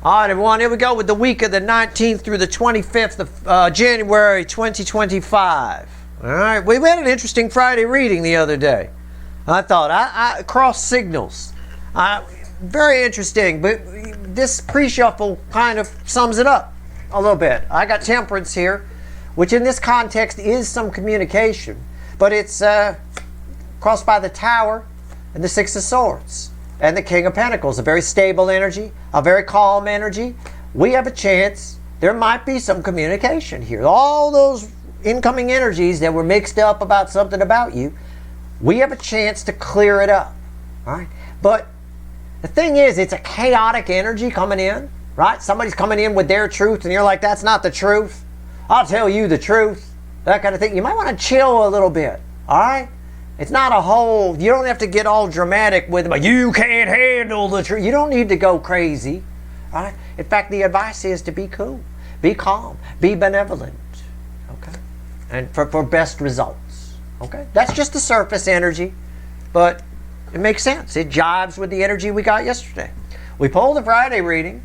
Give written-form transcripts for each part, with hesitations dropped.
All right, everyone, here we go with the week of the 19th through the 25th of January 2025. All right, we had an interesting Friday reading the other day. I thought, I cross signals. Very interesting, but this pre-shuffle kind of sums it up a little bit. I got Temperance here, which in this context is some communication, but it's crossed by the Tower and the Six of Swords. And the King of Pentacles, a very stable energy, a very calm energy. We have a chance. There might be some communication here. All those incoming energies that were mixed up about something about you, we have a chance to clear it up. All right? But the thing is, it's a chaotic energy coming in, right? Somebody's coming in with their truth, and you're like, that's not the truth. I'll tell you the truth. That kind of thing. You might want to chill a little bit. All right? It's not a whole, you don't have to get all dramatic with it, you can't handle the truth. You don't need to go crazy. Right? In fact, the advice is to be cool, be calm, be benevolent. Okay? And for best results. Okay? That's just the surface energy, but it makes sense. It jives with the energy we got yesterday. We pulled the Friday reading.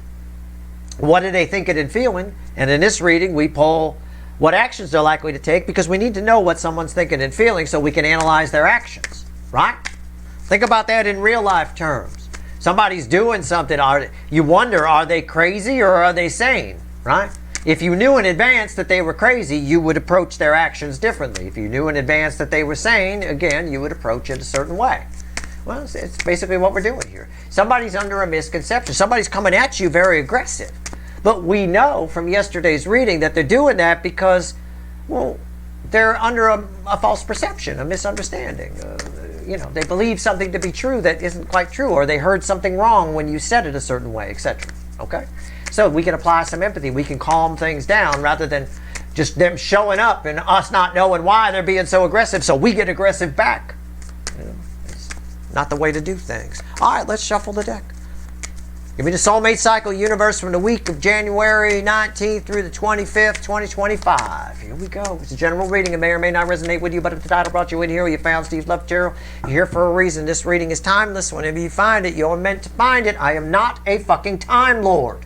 What are they thinking and feeling? And in this reading, we pull what actions they're likely to take, because we need to know what someone's thinking and feeling so we can analyze their actions, right? Think about that in real life terms. Somebody's doing something, you wonder, are they crazy or are they sane, right? If you knew in advance that they were crazy, you would approach their actions differently. If you knew in advance that they were sane, again, you would approach it a certain way. Well, it's basically what we're doing here. Somebody's under a misconception. Somebody's coming at you very aggressive. But we know from yesterday's reading that they're doing that because, well, they're under a false perception, a misunderstanding. They believe something to be true that isn't quite true, or they heard something wrong when you said it a certain way, etc. Okay? So we can apply some empathy. We can calm things down rather than just them showing up and us not knowing why they're being so aggressive, so we get aggressive back. It's not the way to do things. All right, let's shuffle the deck. Give me the soulmate cycle universe from the week of January 19th through the 25th, 2025. Here we go. It's a general reading. It may or may not resonate with you, but if the title brought you in here, or you found Steve's Love Tarot, you're here for a reason. This reading is timeless. Whenever you find it, you're meant to find it. I am not a fucking Time Lord.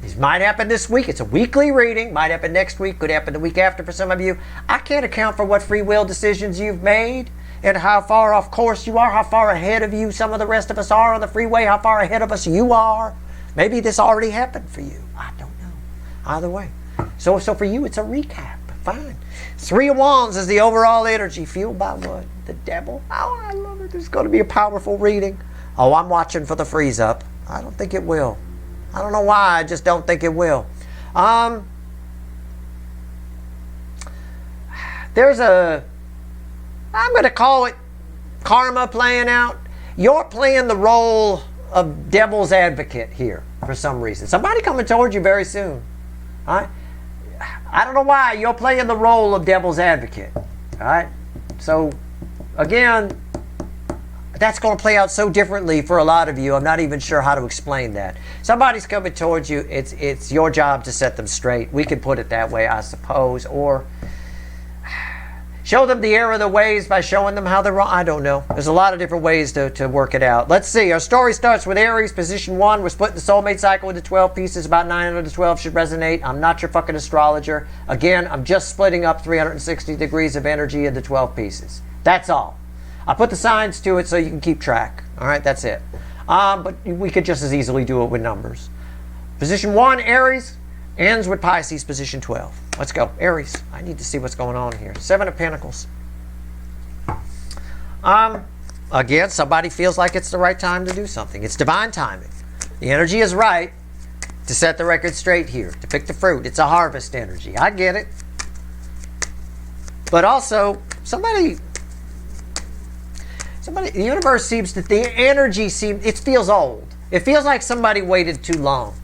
These might happen this week. It's a weekly reading. Might happen next week. Could happen the week after for some of you. I can't account for what free will decisions you've made and how far off course you are, how far ahead of you some of the rest of us are on the freeway, how far ahead of us you are. Maybe this already happened for you. I don't know. Either way. So for you, it's a recap. Fine. Three of Wands is the overall energy. Fueled by what? The Devil. Oh, I love it. It's going to be a powerful reading. Oh, I'm watching for the freeze up. I don't think it will. I don't know why. I just don't think it will. There's I'm going to call it karma playing out. You're playing the role of devil's advocate here for some reason. Somebody coming towards you very soon. All right? I don't know why. You're playing the role of devil's advocate. All right? So, again, that's going to play out so differently for a lot of you. I'm not even sure how to explain that. Somebody's coming towards you. It's your job to set them straight. We could put it that way, I suppose. Or show them the error of the ways by showing them how they're wrong. I don't know. There's a lot of different ways to work it out. Let's see. Our story starts with Aries, position 1. We're splitting the soulmate cycle into 12 pieces. About 9 out of the 12 should resonate. I'm not your fucking astrologer. Again, I'm just splitting up 360 degrees of energy into 12 pieces. That's all. I put the signs to it so you can keep track. All right, that's it. But we could just as easily do it with numbers. Position 1, Aries, ends with Pisces, position 12. Let's go. Aries. I need to see what's going on here. 7 of Pentacles. Again, somebody feels like it's the right time to do something. It's divine timing. The energy is right to set the record straight here, to pick the fruit. It's a harvest energy. I get it. But also, the universe seems to, the energy it feels old. It feels like somebody waited too long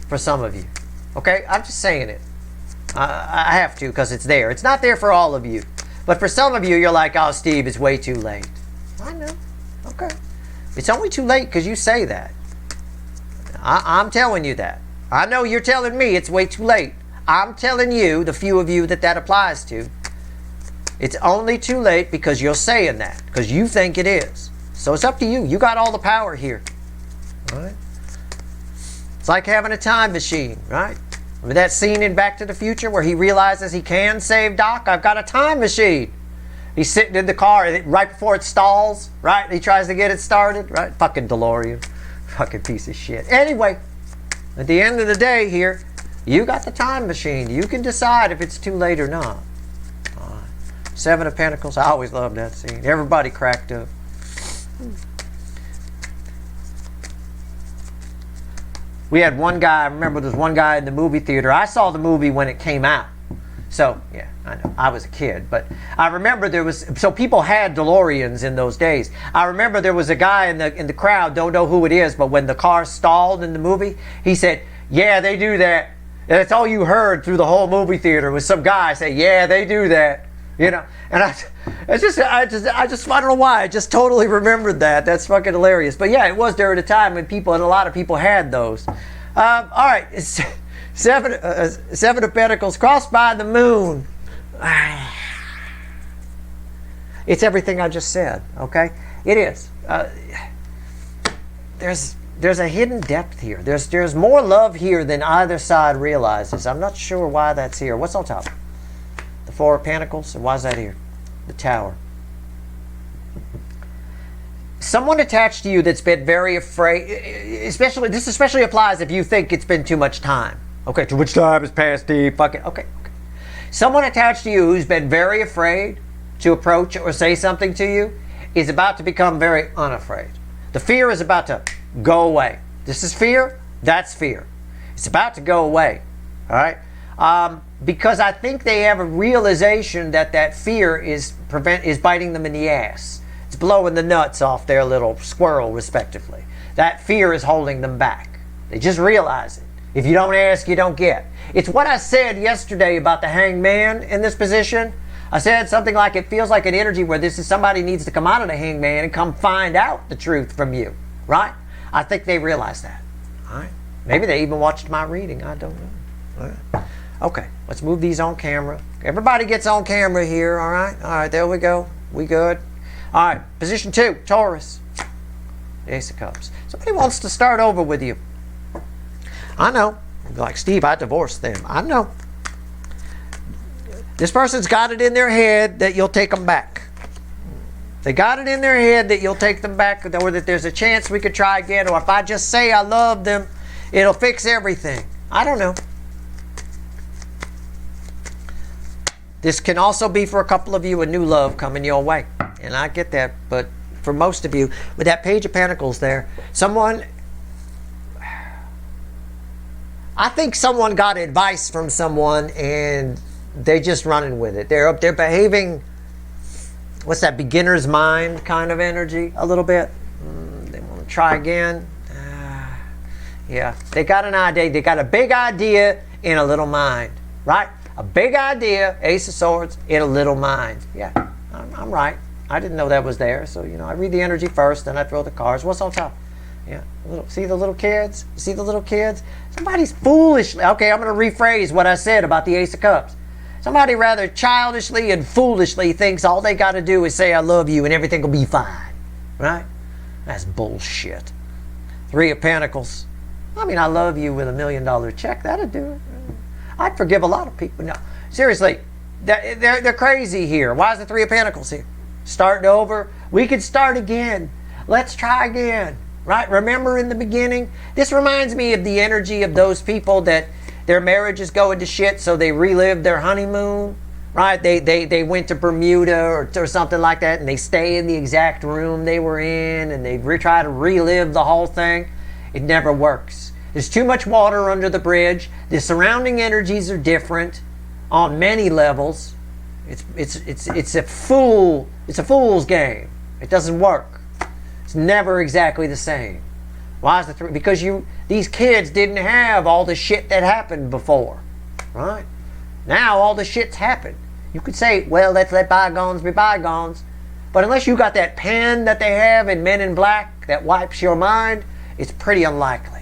for some of you. Okay? I'm just saying it. I have to because it's there. It's not there for all of you. But for some of you, you're like, oh, Steve, it's way too late. I know. Okay. It's only too late because you say that. I'm telling you that. I know you're telling me it's way too late. I'm telling you, the few of you that applies to, it's only too late because you're saying that. Because you think it is. So it's up to you. You got all the power here. All right? It's like having a time machine, right? Remember that scene in Back to the Future where he realizes he can save Doc? I've got a time machine. He's sitting in the car right before it stalls, right? He tries to get it started, right? Fucking DeLorean. Fucking piece of shit. Anyway, at the end of the day here, you got the time machine. You can decide if it's too late or not. Seven of Pentacles. I always loved that scene. Everybody cracked up. We had one guy, I remember there was one guy in the movie theater. I saw the movie when it came out. So, yeah, I know. I was a kid. But I remember so people had DeLoreans in those days. I remember there was a guy in the crowd, don't know who it is, but when the car stalled in the movie, he said, yeah, they do that. And that's all you heard through the whole movie theater was some guy say, yeah, they do that. You know, and I don't know why. I just totally remembered that. That's fucking hilarious. But yeah, it was during a time when a lot of people had those. All right, seven of Pentacles crossed by the moon. It's everything I just said. Okay, it is. There's a hidden depth here. There's more love here than either side realizes. I'm not sure why that's here. What's on top? The Four of Pentacles, and why is that here? The Tower. Someone attached to you that's been very afraid, this especially applies if you think it's been too much time. Okay, too much time has passed, Steve. Okay. Someone attached to you who's been very afraid to approach or say something to you is about to become very unafraid. The fear is about to go away. This is fear, that's fear. It's about to go away, all right? Because I think they have a realization that fear is biting them in the ass. It's blowing the nuts off their little squirrel, respectively. That fear is holding them back. They just realize it. If you don't ask, you don't get. It's what I said yesterday about the Hanged Man in this position. I said something like it feels like an energy where somebody needs to come out of the Hanged Man and come find out the truth from you, right? I think they realize that. All right. Maybe they even watched my reading. I don't know. All right. Okay, let's move these on camera. Everybody gets on camera here, all right? All right, there we go. We good. All right, position 2, Taurus. The Ace of Cups. Somebody wants to start over with you. I know. Like, Steve, I divorced them. I know. This person's got it in their head that you'll take them back. They got it in their head that you'll take them back, or that there's a chance we could try again, or if I just say I love them, it'll fix everything. I don't know. This can also be for a couple of you a new love coming your way. And I get that, but for most of you, with that Page of Pentacles there, I think someone got advice from someone and they just running with it. They're behaving, what's that, beginner's mind kind of energy a little bit. They want to try again. Yeah, they got an idea. They got a big idea in a little mind, right? A big idea, Ace of Swords, in a little mind. Yeah, I'm right. I didn't know that was there. So, I read the energy first, then I throw the cards. What's on top? Yeah, see the little kids? You see the little kids? Somebody's foolishly, okay, I'm going to rephrase what I said about the Ace of Cups. Somebody rather childishly and foolishly thinks all they got to do is say I love you and everything will be fine, right? That's bullshit. Three of Pentacles. I mean, I love you with $1 million check. That'd do it. I'd forgive a lot of people. No, seriously, they're crazy here. Why is the Three of Pentacles here? Starting over. We could start again. Let's try again. Right? Remember in the beginning? This reminds me of the energy of those people that their marriage is going to shit, so they relive their honeymoon. Right? They went to Bermuda or something like that, and they stay in the exact room they were in, and they try to relive the whole thing. It never works. There's too much water under the bridge. The surrounding energies are different on many levels. It's a fool's game. It doesn't work. It's never exactly the same. Why is the three? Because these kids didn't have all the shit that happened before, right? Now all the shit's happened. You could say, well, let's let bygones be bygones, but unless you got that pen that they have in Men in Black that wipes your mind, it's pretty unlikely.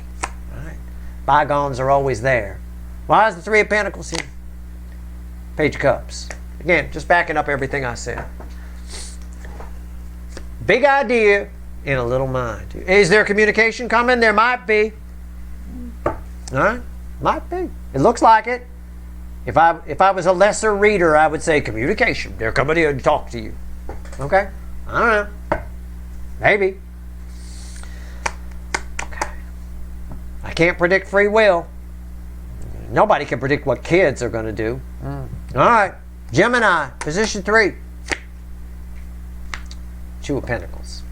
Bygones are always there. Why is the Three of Pentacles here? Page of Cups. Again, just backing up everything I said. Big idea in a little mind. Is there communication coming? There might be. All right? Might be. It looks like it. If I was a lesser reader, I would say communication. They're coming here to talk to you. Okay? I don't know. Maybe. Okay. I can't predict free will. Nobody can predict what kids are going to do. All right. Gemini, position 3. Two of Pentacles.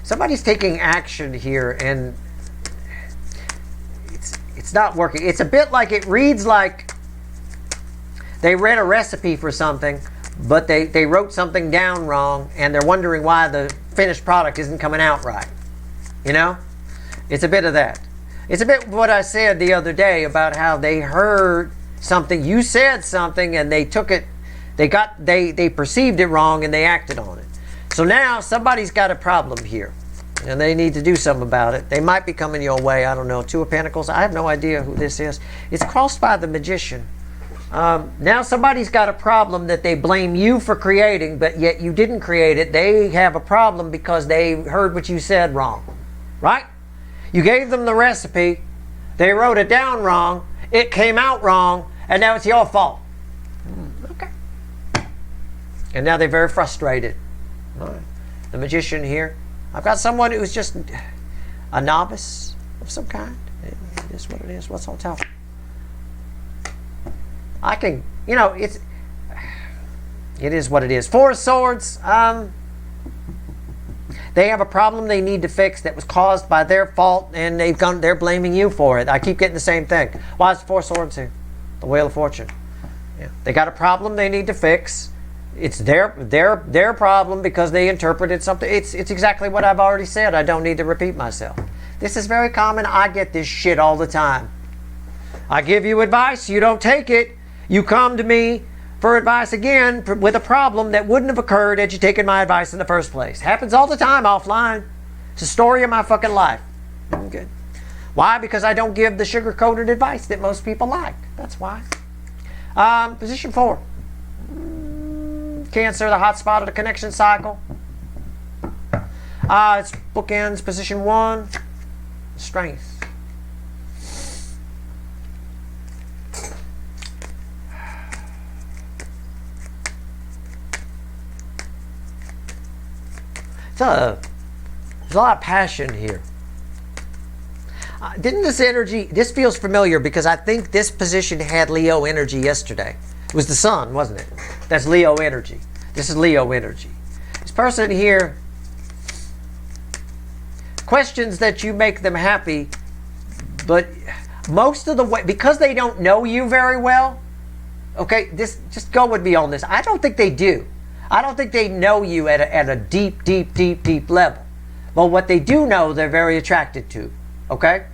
Somebody's taking action here, and it's not working. It's a bit like, it reads like they read a recipe for something, but they wrote something down wrong, and they're wondering why the finished product isn't coming out right. You know? It's a bit of that. It's a bit what I said the other day about how they heard something, you said something, and they took it, they perceived it wrong, and they acted on it. So now somebody's got a problem here, and they need to do something about it. They might be coming your way. I don't know. Two of Pentacles. I have no idea who this is. It's crossed by the Magician. Now somebody's got a problem that they blame you for creating, but yet you didn't create it. They have a problem because they heard what you said wrong. Right? You gave them the recipe. They wrote it down wrong. It came out wrong, and now it's your fault. Okay. And now they're very frustrated. All right. The Magician here. I've got someone who's just a novice of some kind. It is what it is. What's on top? I can, it is what it is. Four of Swords. They have a problem they need to fix that was caused by their fault, and they're blaming you for it. I keep getting the same thing. Why is the Four of Swords here? The Wheel of Fortune. Yeah. They got a problem they need to fix. It's their problem because they interpreted something. It's exactly what I've already said. I don't need to repeat myself. This is very common. I get this shit all the time. I give you advice. You don't take it. You come to me for advice again with a problem that wouldn't have occurred had you taken my advice in the first place. Happens all the time offline. It's a story of my fucking life. Okay. Why? Because I don't give the sugar-coated advice that most people like. That's why. Position 4. Cancer, the hot spot of the connection cycle. It's bookends. Position 1. Strength. There's a lot of passion here. Didn't this energy, this feels familiar because I think this position had Leo energy yesterday. It was the sun, wasn't it? That's Leo energy. This is Leo energy. This person here questions that you make them happy, but most of the way, because they don't know you very well, okay, just go with me on this. I don't think they do. I don't think they know you at a deep, deep, deep, deep level. But what they do know, they're very attracted to. Okay?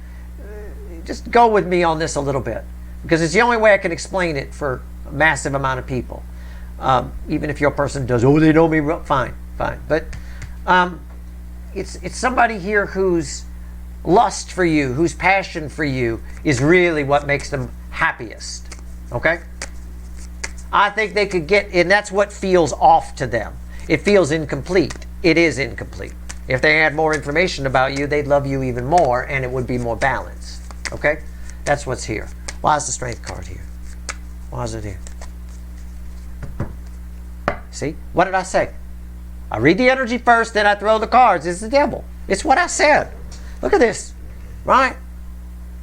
Just go with me on this a little bit. Because it's the only way I can explain it for a massive amount of people. Even if your person does, oh, they know me, fine, fine. But it's somebody here whose lust for you, whose passion for you is really what makes them happiest. Okay? I think they could get, and that's what feels off to them. It feels incomplete. It is incomplete. If they had more information about you, they'd love you even more, and it would be more balanced. Okay? That's what's here. Why is the Strength card here? Why is it here? See? What did I say? I read the energy first, then I throw the cards. It's the devil. It's what I said. Look at this. Right?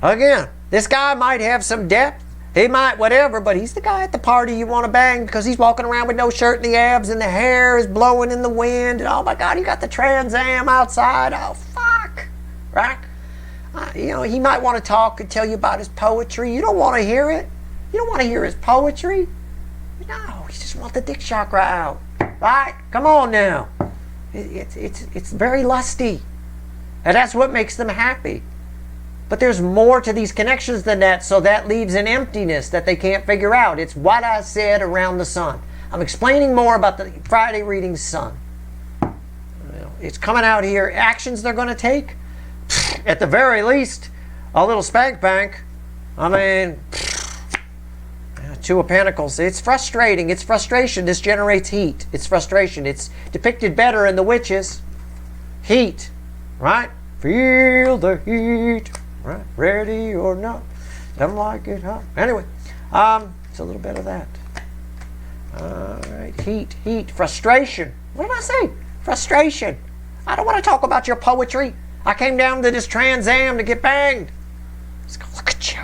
Again, this guy might have some depth. He might, whatever, but he's the guy at the party you want to bang because he's walking around with no shirt and the abs and the hair is blowing in the wind. And oh my God, you got the Trans Am outside. Oh, fuck. Right? He might want to talk and tell you about his poetry. You don't want to hear it. You don't want to hear his poetry. No, you just want the dick chakra out. Right? Come on now. It's very lusty. And that's what makes them happy. But there's more to these connections than that, so that leaves an emptiness that they can't figure out. It's what I said around the sun. I'm explaining more about the Friday reading sun. It's coming out here. Actions they're going to take? At the very least, a little spank bank. I mean, Two of Pentacles. It's frustrating. It's frustration. This generates heat. It's frustration. It's depicted better in the Witches. Heat. Right? Feel the heat. Right? Ready or not. Don't like it hot. Anyway, it's a little bit of that. All right. Heat. Frustration. What did I say? Frustration. I don't want to talk about your poetry. I came down to this Trans Am to get banged. Let's go. Look at you.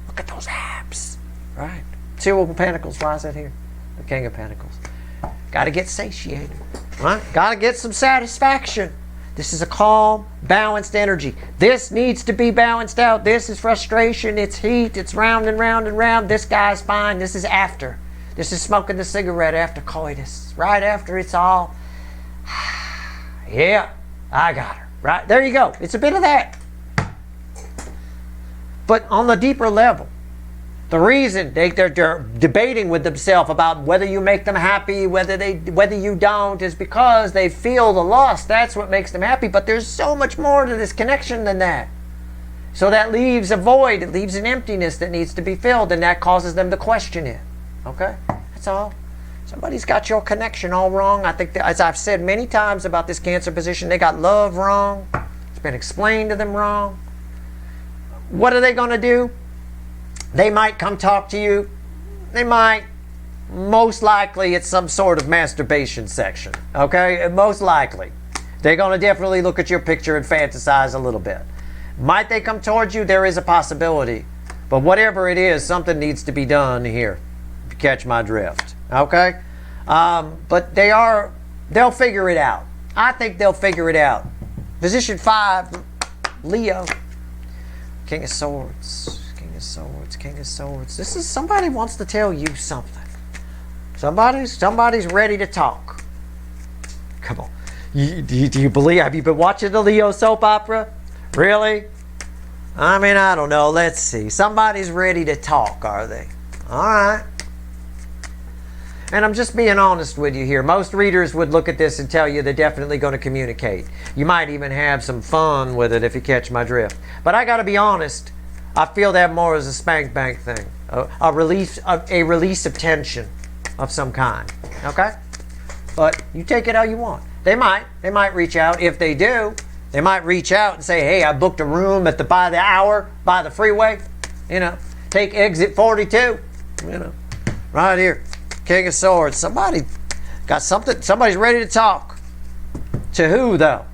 Look at those abs. Right? Two of Pentacles. Why is that here? The King of Pentacles. Got to get satiated. Right? Got to get some satisfaction. This is a calm, balanced energy. This needs to be balanced out. This is frustration. It's heat. It's round and round and round. This guy's fine. This is after. This is smoking the cigarette after coitus. Right after it's all. Yeah, I got her. Right? There you go. It's a bit of that. But on the deeper level, the reason they're debating with themselves about whether you make them happy, whether you don't, is because they feel the loss. That's what makes them happy. But there's so much more to this connection than that. So that leaves a void. It leaves an emptiness that needs to be filled, and that causes them to question it. Okay? That's all. Somebody's got your connection all wrong. I think that, as I've said many times about this Cancer position, they got love wrong. It's been explained to them wrong. What are they going to do? They might come talk to you. They might. Most likely it's some sort of masturbation section. Okay? Most likely. They're going to definitely look at your picture and fantasize a little bit. Might they come towards you? There is a possibility. But whatever it is, something needs to be done here. If you catch my drift. Okay? But they'll figure it out. I think they'll figure it out. Position 5, Leo. King of Swords. King of Swords. This is somebody wants to tell you something. Somebody's ready to talk. Come on. Do you believe? Have you been watching the Leo soap opera? Really? I mean, I don't know. Let's see. Somebody's ready to talk, are they? All right. And I'm just being honest with you here. Most readers would look at this and tell you they're definitely going to communicate. You might even have some fun with it if you catch my drift. But I got to be honest. I feel that more as a spank bank thing, a release of tension of some kind. Okay, but you take it how you want. They might reach out. If they do, they might reach out and say, "Hey, I booked a room by the hour, by the freeway. You know, take exit 42. You know, right here, King of Swords. Somebody got something. Somebody's ready to talk. To who though?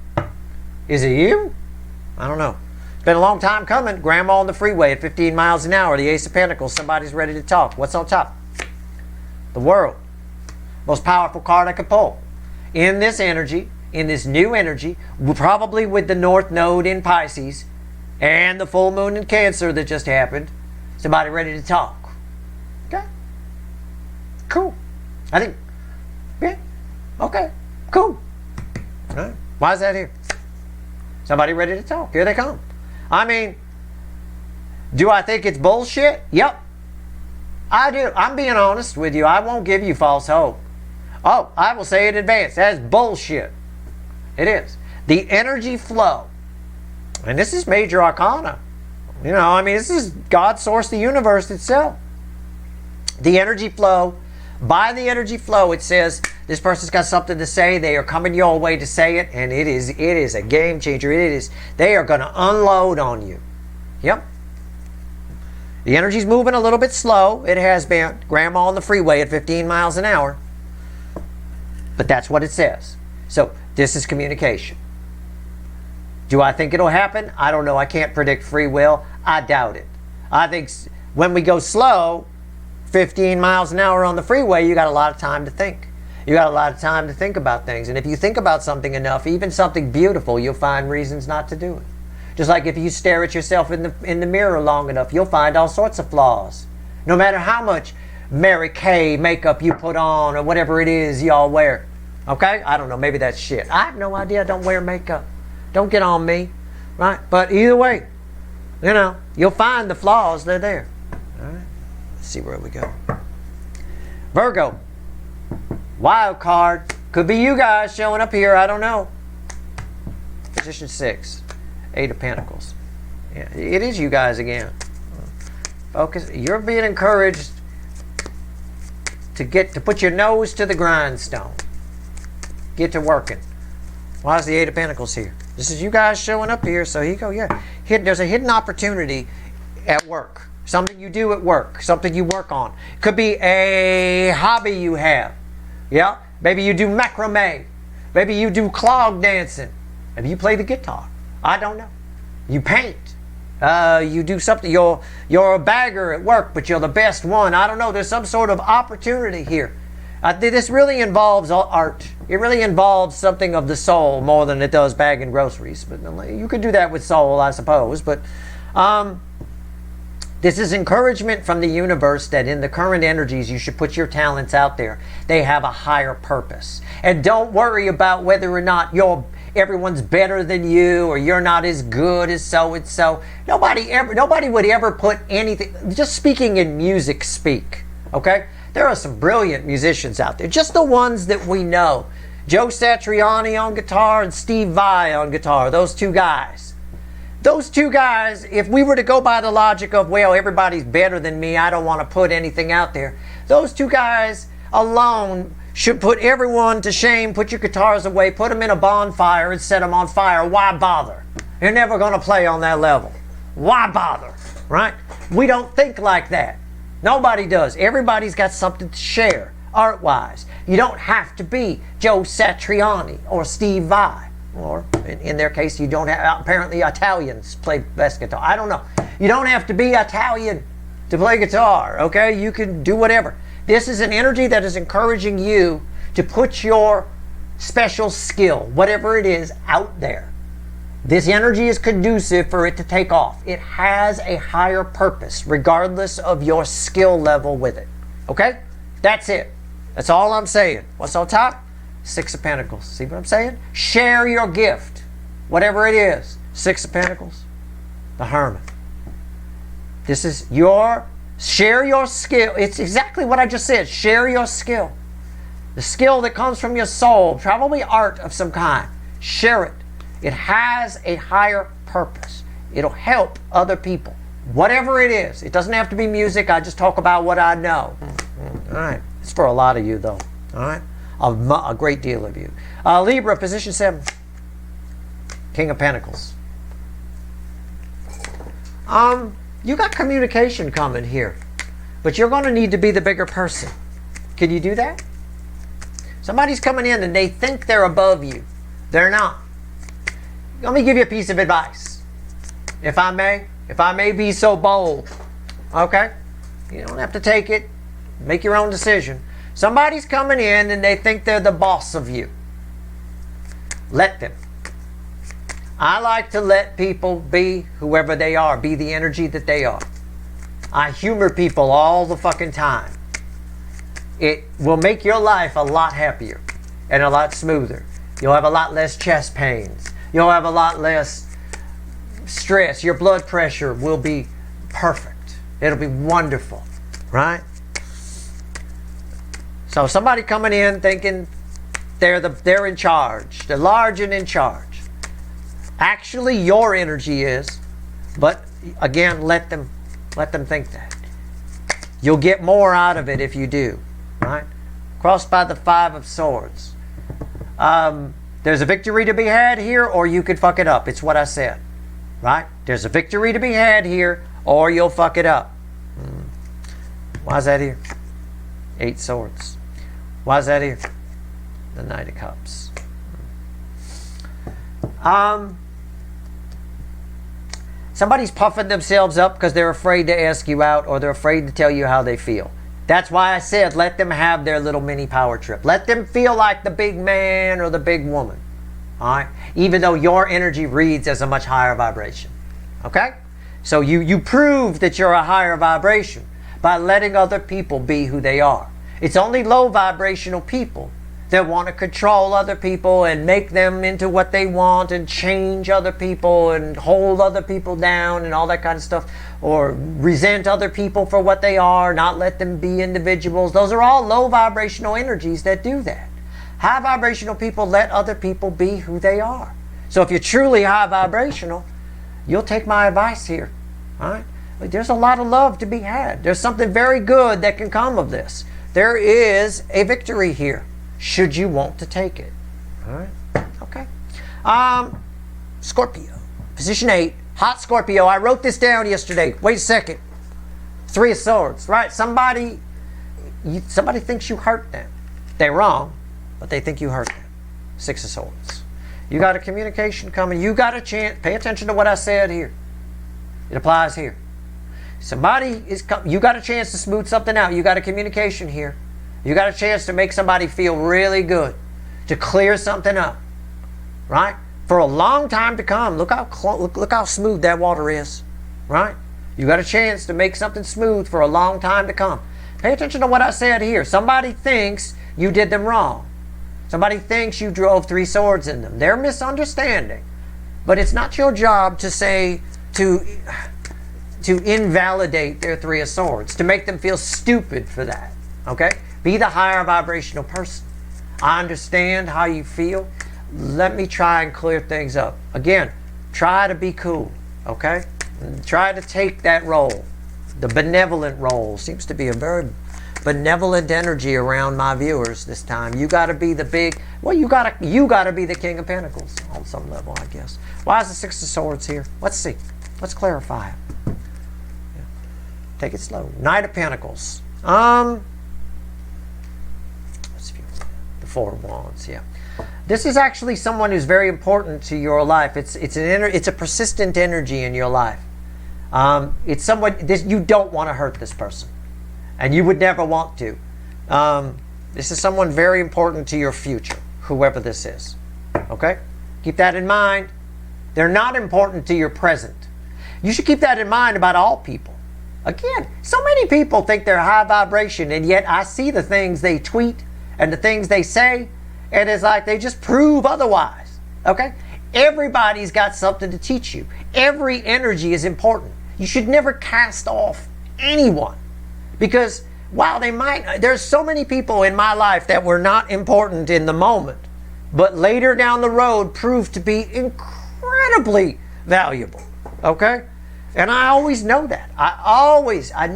Is it you? I don't know. Been a long time coming. Grandma on the freeway at 15 miles an hour. The Ace of Pentacles. Somebody's ready to talk. What's on top? The World. Most powerful card I could pull. In this energy, in this new energy, probably with the North Node in Pisces and the full moon in Cancer that just happened, somebody ready to talk. Okay. Cool. I think, yeah. Okay. Cool. All right. Why is that here? Somebody ready to talk. Here they come. I mean, do I think it's bullshit? Yep. I do. I'm being honest with you. I won't give you false hope. Oh, I will say in advance, that's bullshit. It is. The energy flow. And this is major arcana. You know, I mean, this is God source, the universe itself. The energy flow. By the energy flow, it says this person's got something to say. They are coming your way to say it, and it is a game changer. They are going to unload on you. Yep. The energy's moving a little bit slow. It has been. Grandma on the freeway at 15 miles an hour. But that's what it says. So this is communication. Do I think it'll happen? I don't know. I can't predict free will. I doubt it. I think when we go slow, 15 miles an hour on the freeway, you got a lot of time to think. You got a lot of time to think about things. And if you think about something enough, even something beautiful, you'll find reasons not to do it. Just like if you stare at yourself in the mirror long enough, you'll find all sorts of flaws. No matter how much Mary Kay makeup you put on or whatever it is y'all wear. Okay? I don't know. Maybe that's shit. I have no idea. I don't wear makeup. Don't get on me. Right? But either way, you know, you'll find the flaws. They're there. All right? Let's see where we go. Virgo. Wild card. Could be you guys showing up here. I don't know. Position 6. 8 of Pentacles. Yeah, it is you guys again. Focus. You're being encouraged to put your nose to the grindstone. Get to working. Why is the 8 of Pentacles here? This is you guys showing up here. So here you go. Yeah. There's a hidden opportunity at work. Something you do at work. Something you work on. It could be a hobby you have. Yeah. Maybe you do macrame. Maybe you do clog dancing. Maybe you play the guitar. I don't know. You paint. You do something. You're a bagger at work, but you're the best one. I don't know. There's some sort of opportunity here. This really involves art. It really involves something of the soul more than it does bagging groceries. But you could do that with soul, I suppose. But this is encouragement from the universe that in the current energies you should put your talents out there. They have a higher purpose. And don't worry about whether or not everyone's better than you or you're not as good as so-and-so. Nobody would ever put anything, just speaking in music speak, okay? There are some brilliant musicians out there, just the ones that we know. Joe Satriani on guitar and Steve Vai on guitar, those two guys. Those two guys, if we were to go by the logic of, well, everybody's better than me, I don't want to put anything out there. Those two guys alone should put everyone to shame. Put your guitars away, put them in a bonfire and set them on fire. Why bother? You're never going to play on that level. Why bother? Right? We don't think like that. Nobody does. Everybody's got something to share, art-wise. You don't have to be Joe Satriani or Steve Vai. Or, in their case, you don't have, apparently Italians play best guitar. I don't know. You don't have to be Italian to play guitar, okay? You can do whatever. This is an energy that is encouraging you to put your special skill, whatever it is, out there. This energy is conducive for it to take off. It has a higher purpose, regardless of your skill level with it. Okay? That's it. That's all I'm saying. What's on top? Six of Pentacles. See what I'm saying? Share your gift, whatever it is. Six of Pentacles. The Hermit. This is share your skill. It's exactly what I just said. Share your skill. The skill that comes from your soul, probably art of some kind. Share it. It has a higher purpose. It'll help other people. Whatever it is. It doesn't have to be music. I just talk about what I know. All right. It's for a lot of you, though. All right. A great deal of you. Libra, position 7. King of Pentacles. You got communication coming here. But you're going to need to be the bigger person. Can you do that? Somebody's coming in and they think they're above you. They're not. Let me give you a piece of advice. If I may be so bold. Okay? You don't have to take it. Make your own decision. Somebody's coming in and they think they're the boss of you. Let them. I like to let people be whoever they are. Be the energy that they are. I humor people all the fucking time. It will make your life a lot happier and a lot smoother. You'll have a lot less chest pains. You'll have a lot less stress. Your blood pressure will be perfect. It'll be wonderful. Right? So somebody coming in thinking they're in charge. They're large and in charge. Actually, your energy is. But again, let them think that. You'll get more out of it if you do. Right? Crossed by the 5 of Swords. There's a victory to be had here, or you could fuck it up. It's what I said. Right? There's a victory to be had here, or you'll fuck it up. Why is that here? 8 Swords. Why is that here? The Knight of Cups. Somebody's puffing themselves up because they're afraid to ask you out or they're afraid to tell you how they feel. That's why I said let them have their little mini power trip. Let them feel like the big man or the big woman. All right? Even though your energy reads as a much higher vibration. Okay? So you prove that you're a higher vibration by letting other people be who they are. It's only low vibrational people that want to control other people and make them into what they want and change other people and hold other people down and all that kind of stuff, or resent other people for what they are, not let them be individuals. Those are all low vibrational energies that do that. High vibrational people let other people be who they are. So if you're truly high vibrational, you'll take my advice here. All right? But there's a lot of love to be had. There's something very good that can come of this. There is a victory here, should you want to take it. All right? Okay. Scorpio. Position 8. Hot Scorpio. I wrote this down yesterday. Wait a second. 3 of Swords. Right? Somebody thinks you hurt them. They're wrong, but they think you hurt them. 6 of Swords. You got a communication coming. You got a chance. Pay attention to what I said here. It applies here. You got a chance to smooth something out. You got a communication here. You got a chance to make somebody feel really good, to clear something up, right? For a long time to come. Look how smooth that water is, right? You got a chance to make something smooth for a long time to come. Pay attention to what I said here. Somebody thinks you did them wrong. Somebody thinks you drove 3 swords in them. They're misunderstanding. But it's not your job to say, to invalidate their 3 of Swords, to make them feel stupid for that. Okay? Be the higher vibrational person. I understand how you feel. Let me try and clear things up. Again, try to be cool. Okay? Try to take that role. The benevolent role seems to be a very benevolent energy around my viewers this time. You got to be the big, well, you got to be the King of Pentacles on some level, I guess. Why is the 6 of Swords here? Let's see. Let's clarify it. Yeah. Take it slow. Knight of Pentacles. Let's view the 4 of Wands. Yeah. This is actually someone who's very important to your life. It's a persistent energy in your life. It's someone you don't want to hurt this person. And you would never want to. This is someone very important to your future, whoever this is. Okay? Keep that in mind. They're not important to your present. You should keep that in mind about all people. Again, so many people think they're high vibration, and yet I see the things they tweet and the things they say, and it's like they just prove otherwise. Okay? Everybody's got something to teach you. Every energy is important. You should never cast off anyone. Because while there's so many people in my life that were not important in the moment, but later down the road proved to be incredibly valuable. Okay? And I always know that. I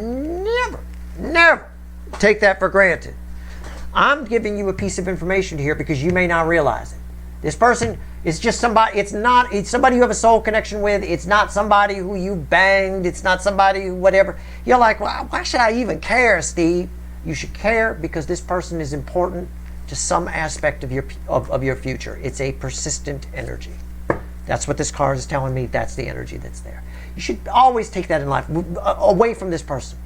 never take that for granted. I'm giving you a piece of information here because you may not realize it. This person is just somebody, it's somebody you have a soul connection with. It's not somebody who you banged. It's not somebody who whatever. You're like, well, why should I even care, Steve? You should care because this person is important to some aspect of your future. It's a persistent energy. That's what this card is telling me. That's the energy that's there. You should always take that in life, away from this person.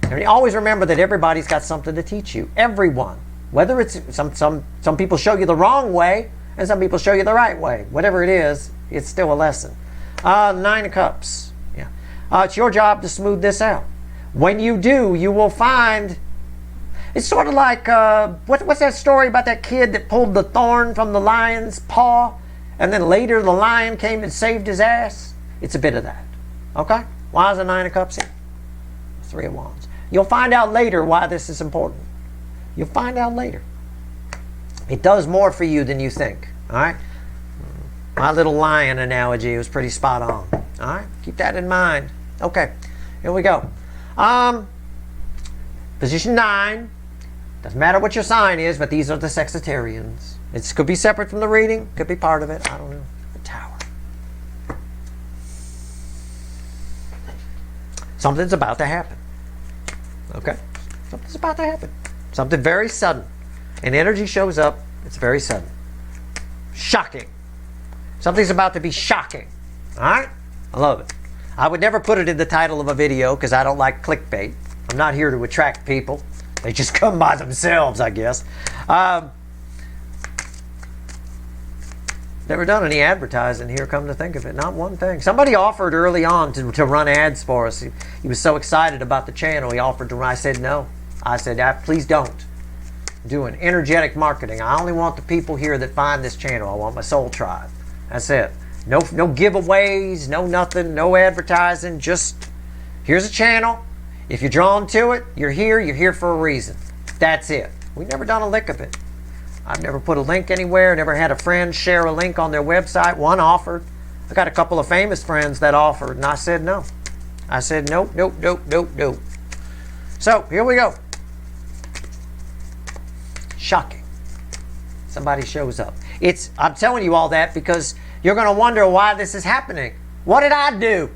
And always remember that everybody's got something to teach you. Everyone. Whether it's some people show you the wrong way, and some people show you the right way. Whatever it is, it's still a lesson. 9 of Cups. Yeah. It's your job to smooth this out. When you do, you will find... It's sort of like... what's that story about that kid that pulled the thorn from the lion's paw, and then later the lion came and saved his ass? It's a bit of that. Okay? Why is the 9 of Cups here? 3 of Wands. You'll find out later why this is important. You'll find out later. It does more for you than you think. All right? My little lion analogy was pretty spot on. All right? Keep that in mind. Okay. Here we go. Position 9. Doesn't matter what your sign is, but these are the Sextarians. It could be separate from the reading. Could be part of it. I don't know. The Tower. Something's about to happen. Okay? Something's about to happen. Something very sudden. And energy shows up. It's very sudden. Shocking. Something's about to be shocking. Alright? I love it. I would never put it in the title of a video because I don't like clickbait. I'm not here to attract people. They just come by themselves, I guess. Never done any advertising here, come to think of it. Not one thing. Somebody offered early on to run ads for us. He was so excited about the channel. He offered to run. I said no. I said, please don't. Doing energetic marketing. I only want the people here that find this channel. I want my soul tribe. That's it. No giveaways, no nothing, no advertising. Just here's a channel. If you're drawn to it, you're here for a reason. That's it. We've never done a lick of it. I've never put a link anywhere, never had a friend share a link on their website. One offered. I got a couple of famous friends that offered, and I said no. I said nope. So here we go. Shocking. Somebody shows up. I'm telling you all that because You're going to wonder why this is happening. What did I do?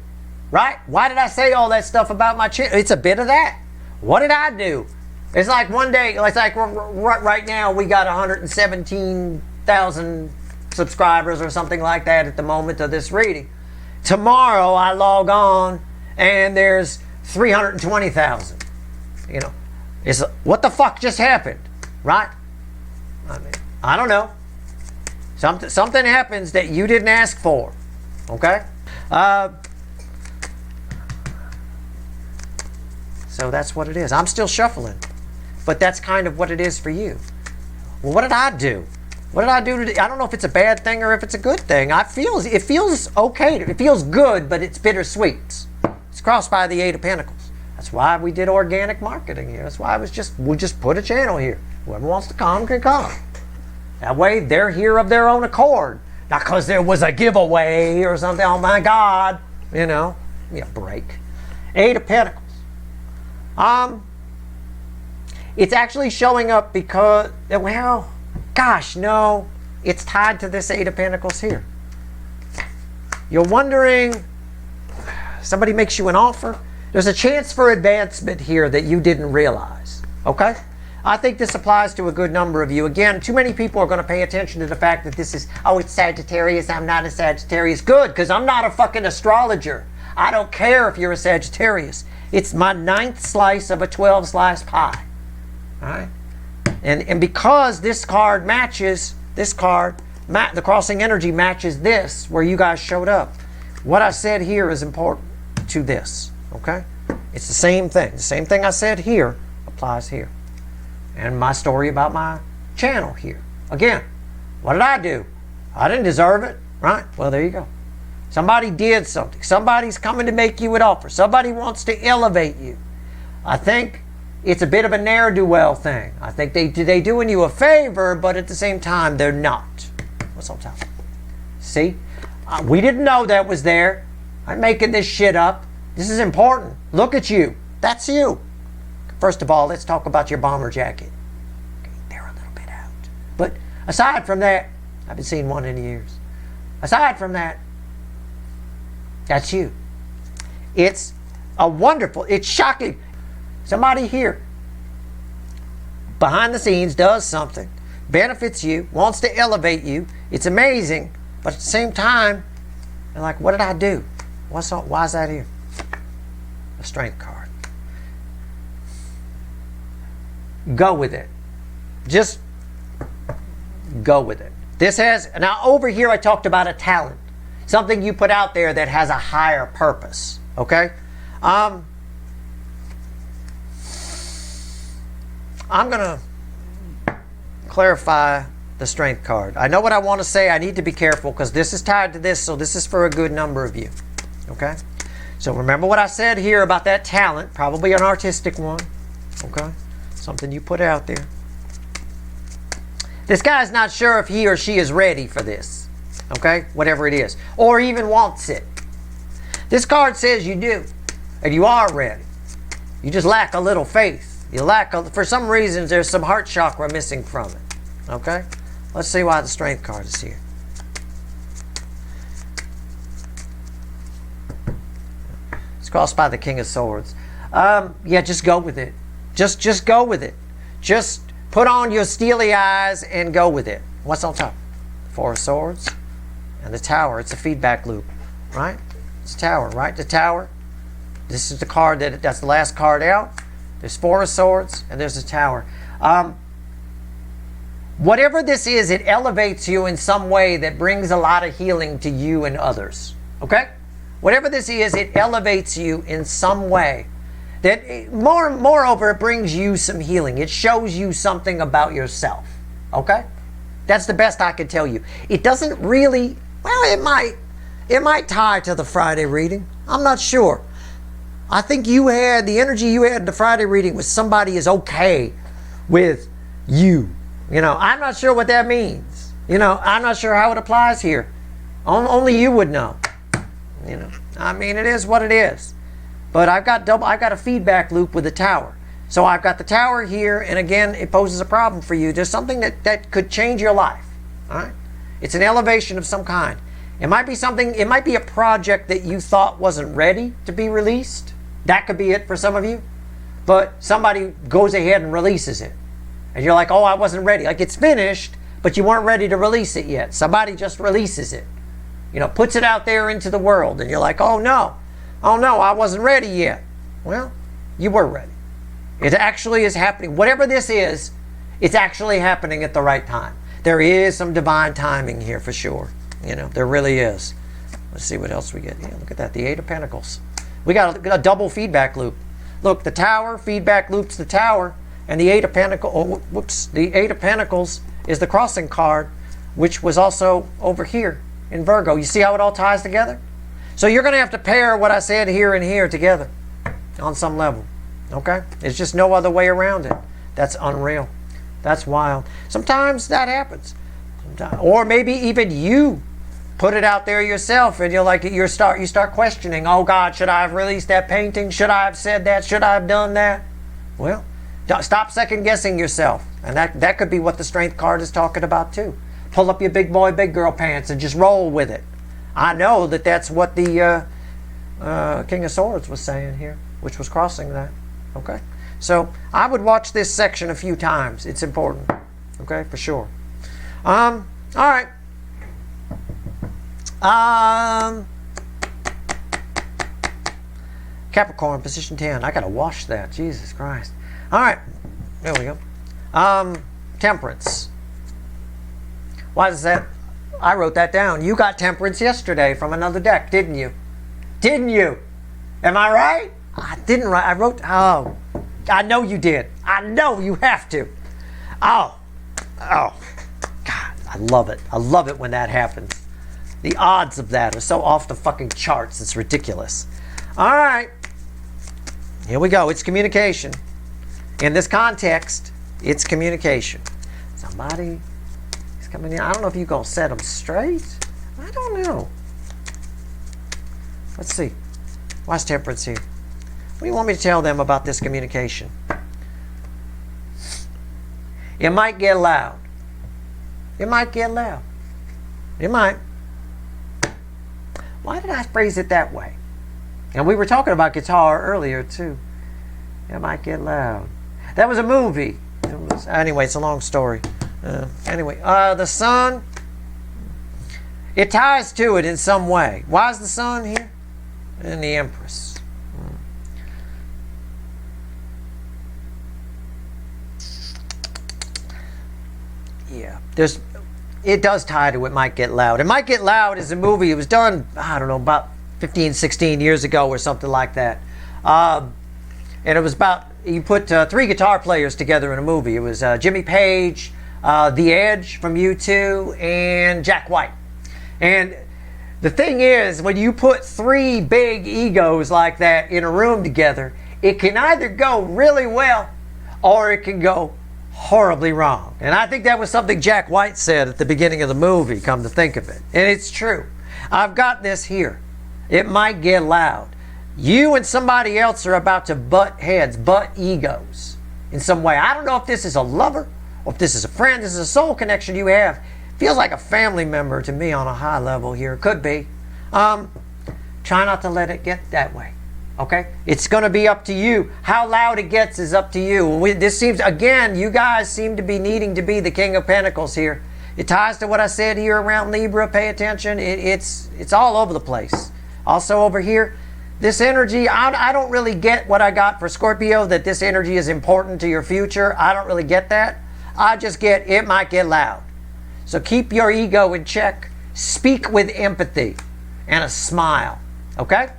Right? Why did I say all that stuff about my channel? It's a bit of that. What did I do? It's like one day, it's like right now we got 117,000 subscribers or something like that at the moment of this reading. Tomorrow I log on and there's 320,000. You know, it's what the fuck just happened, right? I mean, I don't know. Something happens that you didn't ask for. Okay. So that's what it is. I'm still shuffling, but that's kind of what it is for you. Well, what did I do? What did I do today? I don't know if it's a bad thing or if it's a good thing. It feels okay. It feels good, but it's bittersweet. It's crossed by the Eight of Pentacles. That's why we did organic marketing here. That's why we just put a channel here. Whoever wants to come can come. That way they're here of their own accord. Not because there was a giveaway or something. Oh my God. You know, give me a break. Eight of Pentacles. It's actually showing up because, well, gosh, no, it's tied to this Eight of Pentacles here. You're wondering, somebody makes you an offer. There's a chance for advancement here that you didn't realize, okay? I think this applies to a good number of you. Again, too many people are going to pay attention to the fact that this is, oh, it's Sagittarius, I'm not a Sagittarius. Good, because I'm not a fucking astrologer. I don't care if you're a Sagittarius. It's my 9th slice of a 12-slice pie. All right? And because this card matches this card, the crossing energy matches this, where you guys showed up. What I said here is important to this. Okay? It's the same thing. The same thing I said here applies here. And my story about my channel here. Again, what did I do? I didn't deserve it, right? Well, there you go. Somebody did something. Somebody's coming to make you an offer. Somebody wants to elevate you. I think it's a bit of a ne'er-do-well thing. I think they're doing you a favor, but at the same time, they're not. What's on top? See? We didn't know that was there. I'm making this shit up. This is important. Look at you. That's you. First of all, let's talk about your bomber jacket. Okay, they're a little bit out. But aside from that, I haven't seen one in years. Aside from that, that's you. It's it's shocking. Somebody here, behind the scenes, does something, benefits you, wants to elevate you. It's amazing, but at the same time, they're like, what did I do? Why is that here? A Strength card. Go with it. Just go with it. This has, now over here I talked about a talent. Something you put out there that has a higher purpose. Okay? I'm going to clarify the Strength card. I know what I want to say. I need to be careful because this is tied to this, so this is for a good number of you. Okay? So remember what I said here about that talent, probably an artistic one. Okay? Something you put out there. This guy's not sure if he or she is ready for this. Okay? Whatever it is. Or even wants it. This card says you do. And you are ready. You just lack a little faith. You lack, for some reasons, there's some heart chakra missing from it. Okay? Let's see why the Strength card is here. It's crossed by the King of Swords. Yeah, just go with it. Just go with it. Just put on your steely eyes and go with it. What's on top? Four of Swords and the Tower. It's a feedback loop, right? It's a Tower, right? The Tower. This is the card that's the last card out. There's Four of Swords and there's the Tower. Whatever this is, it elevates you in some way that brings a lot of healing to you and others. Okay? Whatever this is, it elevates you in some way. That moreover, it brings you some healing. It shows you something about yourself. Okay? That's the best I can tell you. It doesn't really, well, it might tie to the Friday reading. I'm not sure. I think the energy you had in the Friday reading was somebody is okay with you. You know, I'm not sure what that means. You know, I'm not sure how it applies here. Only you would know. You know, I mean, it is what it is. But I've got a feedback loop with the Tower. So I've got the Tower here, and again, it poses a problem for you. There's something that could change your life. All right? It's an elevation of some kind. It might be something, it might be a project that you thought wasn't ready to be released. That could be it for some of you. But somebody goes ahead and releases it. And you're like, oh, I wasn't ready. Like, it's finished, but you weren't ready to release it yet. Somebody just releases it. You know, puts it out there into the world. And you're like, oh no, I wasn't ready yet. Well, you were ready. It actually is happening. Whatever this is, it's actually happening at the right time. There is some divine timing here for sure. You know, there really is. Let's see what else we get. Yeah, look at that, the Eight of Pentacles. We got a double feedback loop. Look, the Tower, feedback loops the Tower, and the Eight of Pentacles, the Eight of Pentacles is the crossing card, which was also over here in Virgo. You see how it all ties together? So you're going to have to pair what I said here and here together on some level. Okay? There's just no other way around it. That's unreal. That's wild. Sometimes that happens. Or maybe even you put it out there yourself, and you're like, you start questioning, oh God, should I have released that painting? Should I have said that? Should I have done that? Well, stop second guessing yourself. And that could be what the Strength card is talking about too. Pull up your big boy, big girl pants and just roll with it. I know that that's what the King of Swords was saying here, which was crossing that. Okay? So I would watch this section a few times. It's important. Okay? For sure. All right. Capricorn, position 10. I gotta wash that. Jesus Christ. All right. There we go. Temperance. Why is that? I wrote that down. You got Temperance yesterday from another deck, didn't you? Didn't you? Am I right? I didn't write. I wrote. Oh, I know you did. I know you have to. Oh. God, I love it. I love it when that happens. The odds of that are so off the fucking charts. It's ridiculous. All right. Here we go. It's communication. In this context, it's communication. Somebody is coming in. I don't know if you're going to set them straight. I don't know. Let's see. Why's Temperance here? What do you want me to tell them about this communication? It might get loud. It might get loud. It might. Why did I phrase it that way? And we were talking about guitar earlier too. It might get loud. That was a movie. Anyway, it's a long story. The Sun. It ties to it in some way. Why is the Sun here? And the Empress. Yeah, it does tie to It Might Get Loud. It Might Get Loud is a movie. It was done, I don't know, about 15, 16 years ago or something like that. And it was about, you put 3 guitar players together in a movie. It was Jimmy Page, The Edge from U2, and Jack White. And the thing is, when you put 3 big egos like that in a room together, it can either go really well or it can go horribly wrong. And I think that was something Jack White said at the beginning of the movie, come to think of it. And it's true. I've got this here. It might get loud. You and somebody else are about to butt heads, butt egos in some way. I don't know if this is a lover or if this is a friend. This is a soul connection you have. Feels like a family member to me on a high level here. Could be. Try not to let it get that way. Okay? It's going to be up to you. How loud it gets is up to you. This seems, again, you guys seem to be needing to be the King of Pentacles here. It ties to what I said here around Libra. Pay attention. It's all over the place. Also over here, this energy, I don't really get what I got for Scorpio, that this energy is important to your future. I don't really get that. I just get, it might get loud. So keep your ego in check. Speak with empathy and a smile. Okay?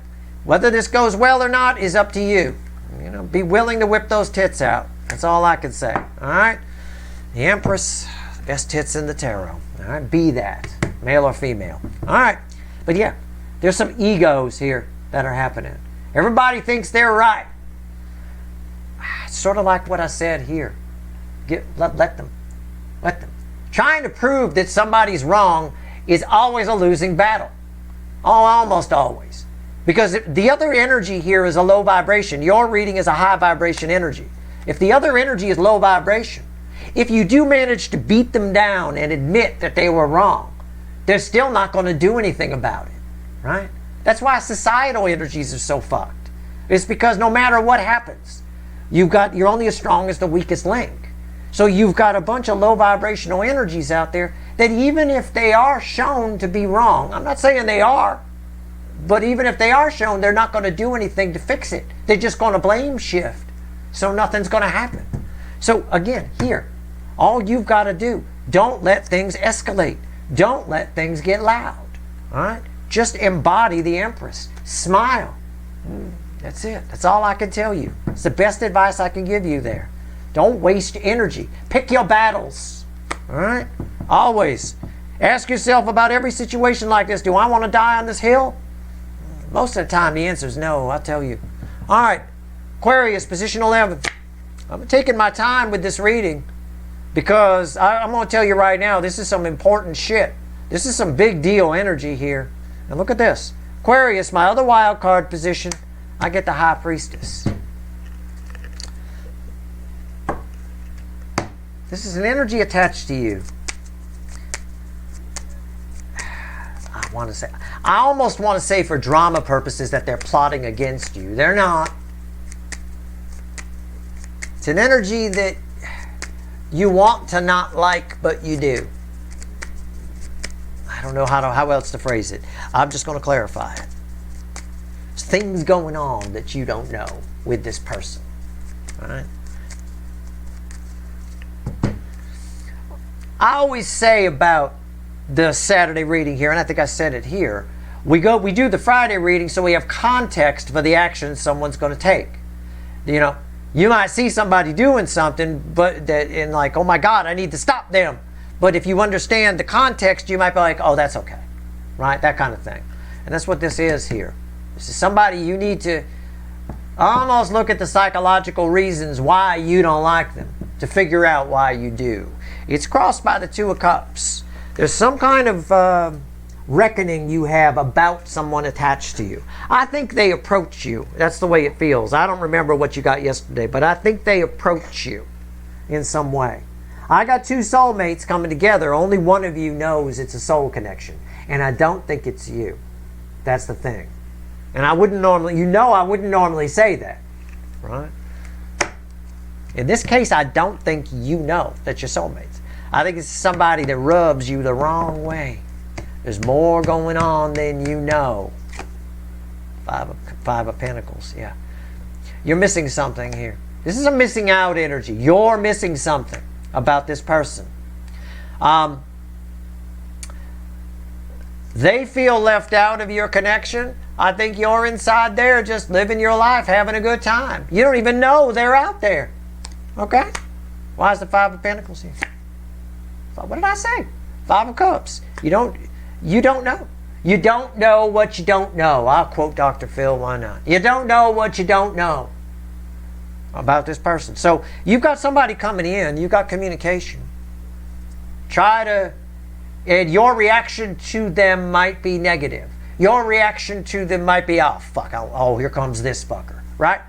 Whether this goes well or not is up to you. You know, be willing to whip those tits out. That's all I can say. All right? The Empress, the best tits in the tarot. All right? Be that, male or female. All right? But yeah, there's some egos here that are happening. Everybody thinks they're right. It's sort of like what I said here. Let them. Let them. Trying to prove that somebody's wrong is always a losing battle. Oh, almost always. Because the other energy here is a low vibration. Your reading is a high vibration energy. If the other energy is low vibration, if you do manage to beat them down and admit that they were wrong, they're still not going to do anything about it, right? That's why societal energies are so fucked. It's because no matter what happens, you're only as strong as the weakest link. So you've got a bunch of low vibrational energies out there that even if they are shown to be wrong, I'm not saying they are, but even if they are shown, they're not going to do anything to fix it. They're just going to blame shift. So nothing's going to happen. So again, here, all you've got to do, don't let things escalate. Don't let things get loud. All right? Just embody the Empress. Smile. That's it. That's all I can tell you. It's the best advice I can give you there. Don't waste energy. Pick your battles. All right? Always. Ask yourself about every situation like this. Do I want to die on this hill? Most of the time the answer is no, I'll tell you. All right. Aquarius, position 11. I'm taking my time with this reading because I'm going to tell you right now, this is some important shit. This is some big deal energy here. And look at this. Aquarius, my other wild card position, I get the High Priestess. This is an energy attached to you. I almost want to say for drama purposes that they're plotting against you. They're not. It's an energy that you want to not like, but you do. I don't know how else to phrase it. I'm just going to clarify it. There's things going on that you don't know with this person. All right? I always say about the Saturday reading here, and I think I said it here, we do the Friday reading so we have context for the action someone's going to take. You know, you might see somebody doing something, and like, oh my God, I need to stop them. But if you understand the context, you might be like, oh, that's okay, right? That kind of thing. And that's what this is here. This is somebody you need to almost look at the psychological reasons why you don't like them to figure out why you do. It's crossed by the Two of Cups. There's some kind of reckoning you have about someone attached to you. I think they approach you. That's the way it feels. I don't remember what you got yesterday, but I think they approach you in some way. I got two soulmates coming together. Only one of you knows it's a soul connection. And I don't think it's you. That's the thing. And I wouldn't normally say that. Right? In this case, I don't think you know that you're soulmates. I think it's somebody that rubs you the wrong way. There's more going on than you know. Five of Pentacles, yeah. You're missing something here. This is a missing out energy. You're missing something about this person. They feel left out of your connection. I think you're inside there just living your life, having a good time. You don't even know they're out there. Okay? Why is the Five of Pentacles here? What did I say? Five of Cups. You don't know. You don't know what you don't know. I'll quote Dr. Phil, why not? You don't know what you don't know about this person. So you've got somebody coming in. You've got communication. And your reaction to them might be negative. Your reaction to them might be, oh, fuck, oh, here comes this fucker, right?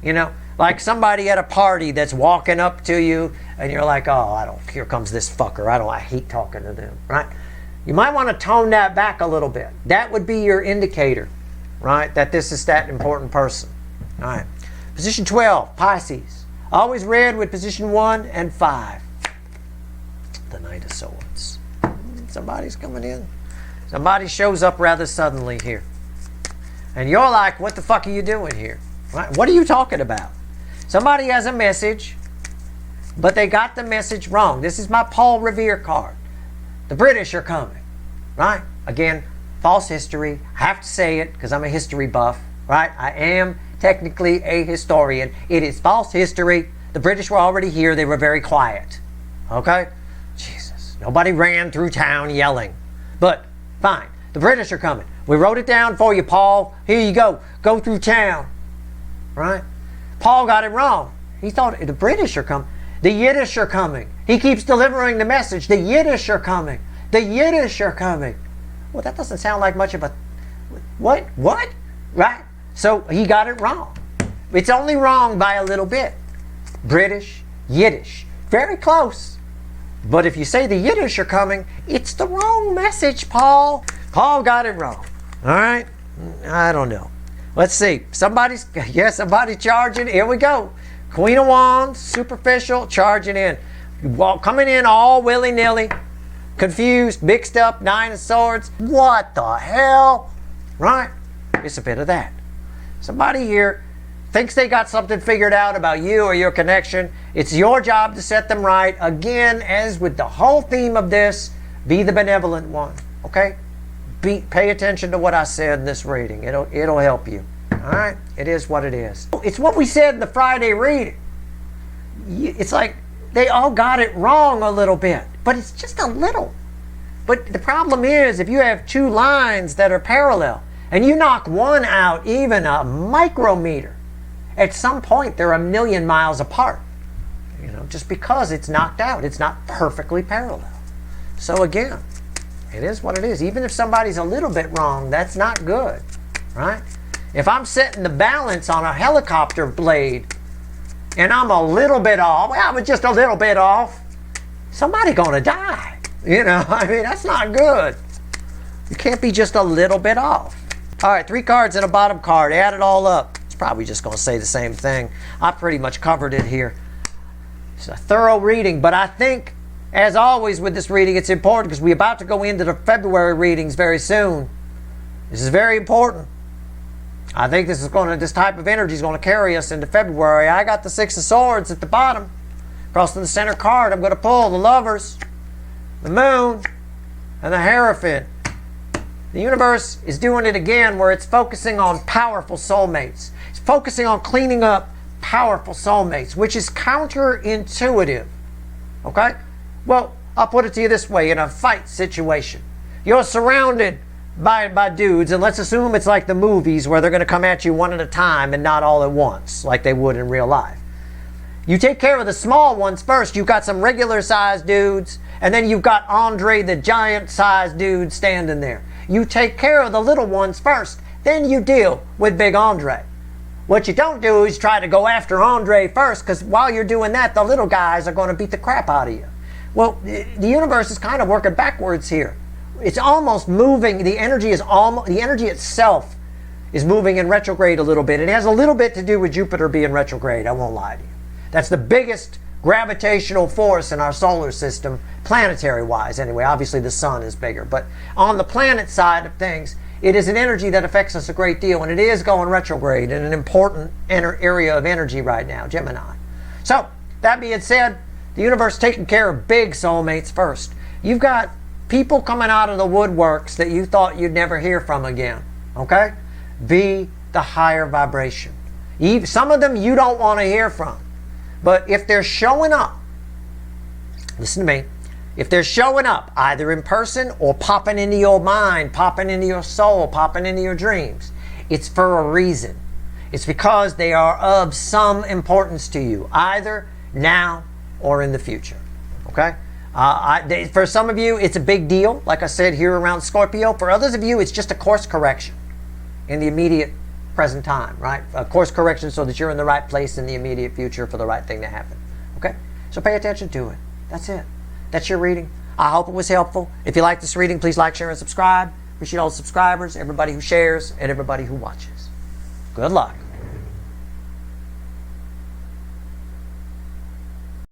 You know, like somebody at a party that's walking up to you and you're like, oh, here comes this fucker. I hate talking to them, right? You might want to tone that back a little bit. That would be your indicator, right? That this is that important person. All right. Position 12, Pisces. Always read with position 1 and 5. The Knight of Swords. Somebody's coming in. Somebody shows up rather suddenly here. And you're like, what the fuck are you doing here? Right? What are you talking about? Somebody has a message, but they got the message wrong. This is my Paul Revere card. The British are coming, right? Again, false history. I have to say it because I'm a history buff, right? I am technically a historian. It is false history. The British were already here. They were very quiet, okay? Jesus. Nobody ran through town yelling. But, fine. The British are coming. We wrote it down for you, Paul. Here you go. Go through town, right? Paul got it wrong. He thought the British are coming. The Yiddish are coming. He keeps delivering the message. The Yiddish are coming. The Yiddish are coming. Well, that doesn't sound like much of a... What? What? Right? So he got it wrong. It's only wrong by a little bit. British, Yiddish. Very close. But if you say the Yiddish are coming, it's the wrong message, Paul. Paul got it wrong. All right? I don't know. Let's see. Somebody's charging. Here we go. Queen of Wands, superficial, charging in. Coming in all willy-nilly, confused, mixed up, Nine of Swords. What the hell? Right? It's a bit of that. Somebody here thinks they got something figured out about you or your connection. It's your job to set them right. Again, as with the whole theme of this, be the benevolent one. Okay? Pay attention to what I said in this reading. It'll help you. All right? It is what it is. It's what we said in the Friday reading. It's like they all got it wrong a little bit, but it's just a little. But the problem is, if you have two lines that are parallel and you knock one out even a micrometer, at some point they're a million miles apart. You know, just because it's knocked out, it's not perfectly parallel. So again, it is what it is. Even if somebody's a little bit wrong, that's not good, right? If I'm setting the balance on a helicopter blade and I'm a little bit off, well, I was just a little bit off, somebody's gonna die. You know, I mean, that's not good. You can't be just a little bit off. All right, 3 cards and a bottom card. Add it all up. It's probably just going to say the same thing. I pretty much covered it here. It's a thorough reading, but I think, as always with this reading, it's important because we're about to go into the February readings very soon. This is very important. I think this type of energy is going to carry us into February. I got the 6 of Swords at the bottom. Across to the center card, I'm going to pull the Lovers, the Moon, and the Hierophant. The universe is doing it again where it's focusing on powerful soulmates. It's focusing on cleaning up powerful soulmates, which is counterintuitive. Okay? Well, I'll put it to you this way. In a fight situation, you're surrounded by dudes, and let's assume it's like the movies where they're going to come at you one at a time and not all at once like they would in real life. You take care of the small ones first. You've got some regular sized dudes, and then you've got Andre the giant sized dude standing there. You take care of the little ones first, then you deal with Big Andre. What you don't do is try to go after Andre first, because while you're doing that, the little guys are going to beat the crap out of you. Well, the universe is kind of working backwards here. It's almost moving. The energy itself is moving in retrograde a little bit. It has a little bit to do with Jupiter being retrograde. I won't lie to you. That's the biggest gravitational force in our solar system, planetary-wise anyway. Obviously the sun is bigger, but on the planet side of things, it is an energy that affects us a great deal, and it is going retrograde in an important area of energy right now, Gemini. So, that being said, the universe is taking care of big soulmates first. You've got people coming out of the woodworks that you thought you'd never hear from again, okay? Be the higher vibration. Some of them you don't want to hear from. But if they're showing up, listen to me, if they're showing up either in person or popping into your mind, popping into your soul, popping into your dreams, it's for a reason. It's because they are of some importance to you, either now or in the future. Okay? For some of you, it's a big deal, like I said here around Scorpio. For others of you, it's just a course correction in the immediate present time, right? A course correction so that you're in the right place in the immediate future for the right thing to happen. Okay? So pay attention to it. That's it. That's your reading. I hope it was helpful. If you like this reading, please like, share, and subscribe. Appreciate all the subscribers, everybody who shares, and everybody who watches. Good luck.